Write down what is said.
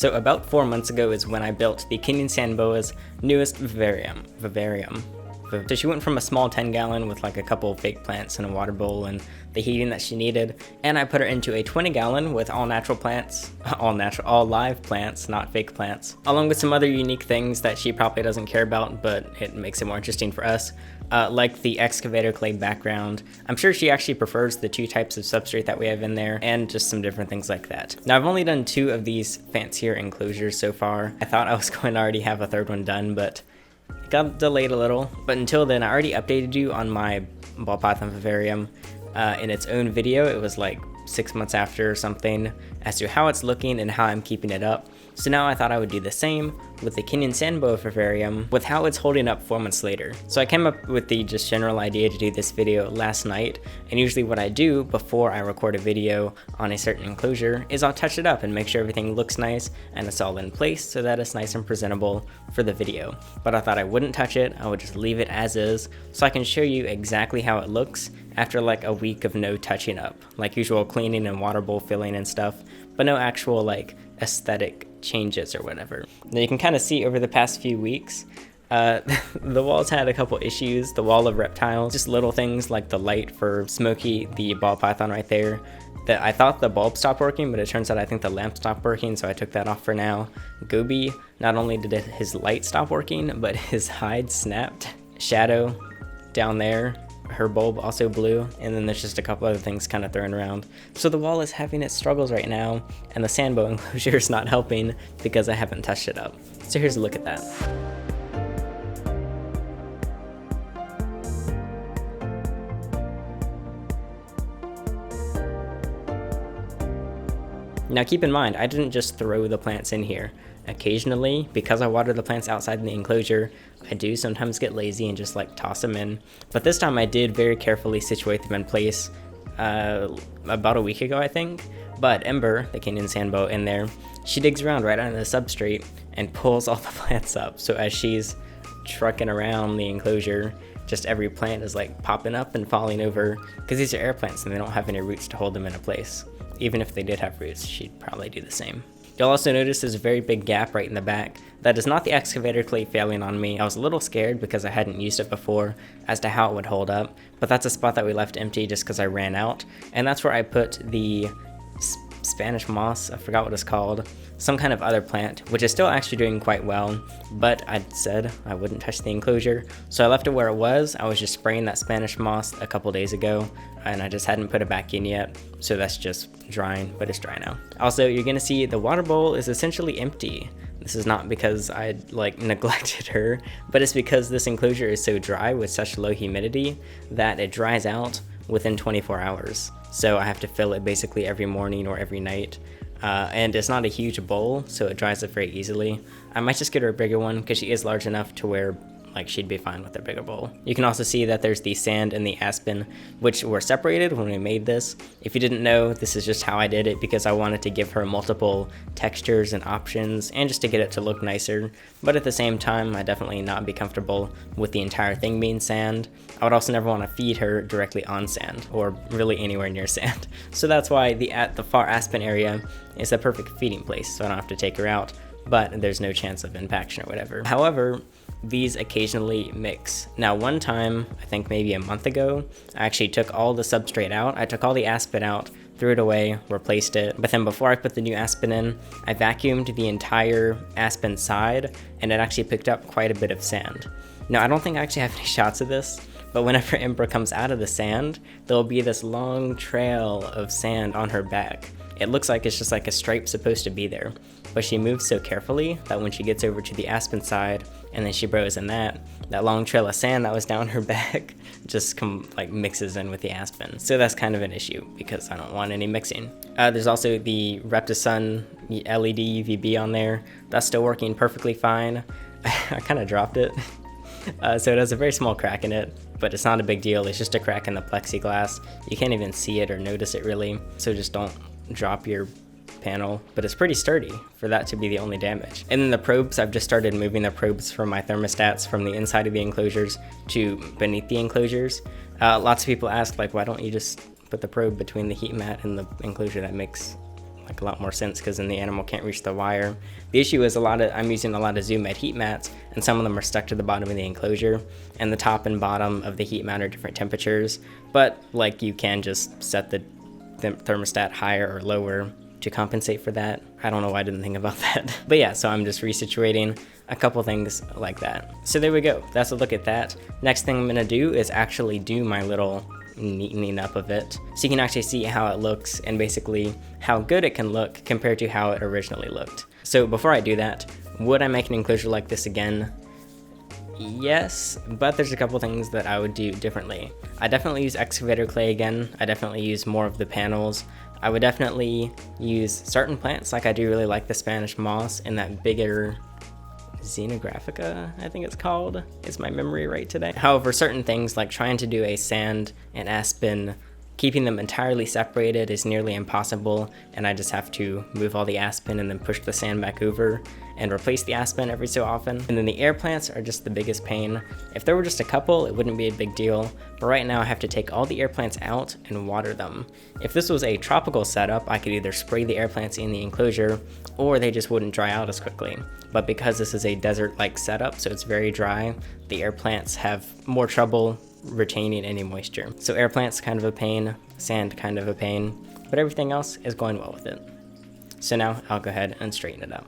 So about 4 months ago is when I built the Kenyan sand boa's newest vivarium. So she went from a small 10-gallon with like a couple of fake plants and a water bowl and the heating that she needed, and I put her into a 20-gallon with all natural plants, all live plants, not fake plants, along with some other unique things that she probably doesn't care about, but it makes it more interesting for us, like the excavator clay background. I'm sure she actually prefers the 2 types of substrate that we have in there, and just some different things like that. Now I've only done 2 of these fancier enclosures so far. I thought I was going to already have a 3rd one done, but it got delayed a little. But until then, I already updated you on my ball python vivarium in its own video. It was like 6 months after or something, as to how it's looking and how I'm keeping it up. So now I thought I would do the same with the Kenyan sand boa vivarium with how it's holding up 4 months later. So I came up with the just general idea to do this video last night, and usually what I do before I record a video on a certain enclosure is I'll touch it up and make sure everything looks nice and it's all in place so that it's nice and presentable for the video. But I thought I wouldn't touch it, I would just leave it as is so I can show you exactly how it looks after like a week of no touching up, like usual cleaning and water bowl filling and stuff, but no actual like aesthetic changes or whatever. Now you can kind of see over the past few weeks, the wall's had a couple issues. The wall of reptiles, just little things like the light for Smokey, the ball python right there, that I thought the bulb stopped working, but it turns out I think the lamp stopped working, so I took that off for now. Goby, not only did his light stop working, but his hide snapped. Shadow down there, her bulb also blew, and then there's just a couple other things kind of thrown around. So the wall is having its struggles right now, and the sand boa enclosure is not helping because I haven't touched it up. So here's a look at that. Now keep in mind, I didn't just throw the plants in here. Occasionally, because I water the plants outside in the enclosure, I do sometimes get lazy and just like toss them in. But this time I did very carefully situate them in place about a week ago, I think. But Ember, the Kenyan sand boa in there, she digs around right under the substrate and pulls all the plants up. So as she's trucking around the enclosure, just every plant is like popping up and falling over, because these are air plants and they don't have any roots to hold them in a place. Even if they did have roots, she'd probably do the same. You'll also notice there's a very big gap right in the back. That is not the excavator clay failing on me. I was a little scared because I hadn't used it before as to how it would hold up, but that's a spot that we left empty just because I ran out, and that's where I put the Spanish moss, I forgot what it's called, some kind of other plant, which is still actually doing quite well, but I said I wouldn't touch the enclosure, so I left it where it was. I was just spraying that Spanish moss a couple days ago, and I just hadn't put it back in yet, so that's just drying, but it's dry now. Also, you're gonna see the water bowl is essentially empty. This is not because I like neglected her, but it's because this enclosure is so dry with such low humidity that it dries out within 24 hours. So I have to fill it basically every morning or every night. And it's not a huge bowl, so it dries up very easily. I might just get her a bigger one because she is large enough to where like she'd be fine with a bigger bowl. You can also see that there's the sand and the aspen, which were separated when we made this. If you didn't know, this is just how I did it because I wanted to give her multiple textures and options and just to get it to look nicer. But at the same time, I definitely not be comfortable with the entire thing being sand. I would also never want to feed her directly on sand or really anywhere near sand. So that's why the far aspen area is the perfect feeding place, so I don't have to take her out, but there's no chance of impaction or whatever. However, these occasionally mix. Now one time, I think maybe a month ago, I actually took all the substrate out. I took all the aspen out, threw it away, replaced it. But then before I put the new aspen in, I vacuumed the entire aspen side, and it actually picked up quite a bit of sand. Now I don't think I actually have any shots of this, but whenever Ember comes out of the sand, there'll be this long trail of sand on her back. It looks like it's just like a stripe supposed to be there, but she moves so carefully that when she gets over to the aspen side and then she burrows in that long trail of sand that was down her back just mixes in with the aspen. So that's kind of an issue because I don't want any mixing. There's also the Reptisun LED UVB on there. That's still working perfectly fine. I kind of dropped it. So it has a very small crack in it, but it's not a big deal. It's just a crack in the plexiglass. You can't even see it or notice it really, so just don't drop your panel, but it's pretty sturdy for that to be the only damage. And then the probes, I've just started moving the probes from my thermostats from the inside of the enclosures to beneath the enclosures. Lots of people ask, like, why don't you just put the probe between the heat mat and the enclosure? That makes like a lot more sense because then the animal can't reach the wire. The issue is I'm using a lot of Zoom Med heat mats, and some of them are stuck to the bottom of the enclosure, and the top and bottom of the heat mat are different temperatures, but like you can just set the thermostat higher or lower to compensate for that. I don't know why I didn't think about that. But yeah, so I'm just resituating a couple things like that. So there we go, that's a look at that. Next thing I'm gonna do is actually do my little neatening up of it, so you can actually see how it looks and basically how good it can look compared to how it originally looked. So before I do that, would I make an enclosure like this again? Yes, but there's a couple things that I would do differently. I definitely use excavator clay again. I definitely use more of the panels. I would definitely use certain plants, like I do really like the Spanish moss and that bigger Xenographica, I think it's called. Is my memory right today? However, certain things like trying to do a sand and aspen, keeping them entirely separated is nearly impossible, and I just have to move all the aspen and then push the sand back over and replace the aspen every so often. And then the air plants are just the biggest pain. If there were just a couple, it wouldn't be a big deal, but right now I have to take all the air plants out and water them. If this was a tropical setup, I could either spray the air plants in the enclosure, or they just wouldn't dry out as quickly. But because this is a desert-like setup, so it's very dry, the air plants have more trouble retaining any moisture. So air plants kind of a pain, sand kind of a pain, but everything else is going well with it. So now I'll go ahead and straighten it up.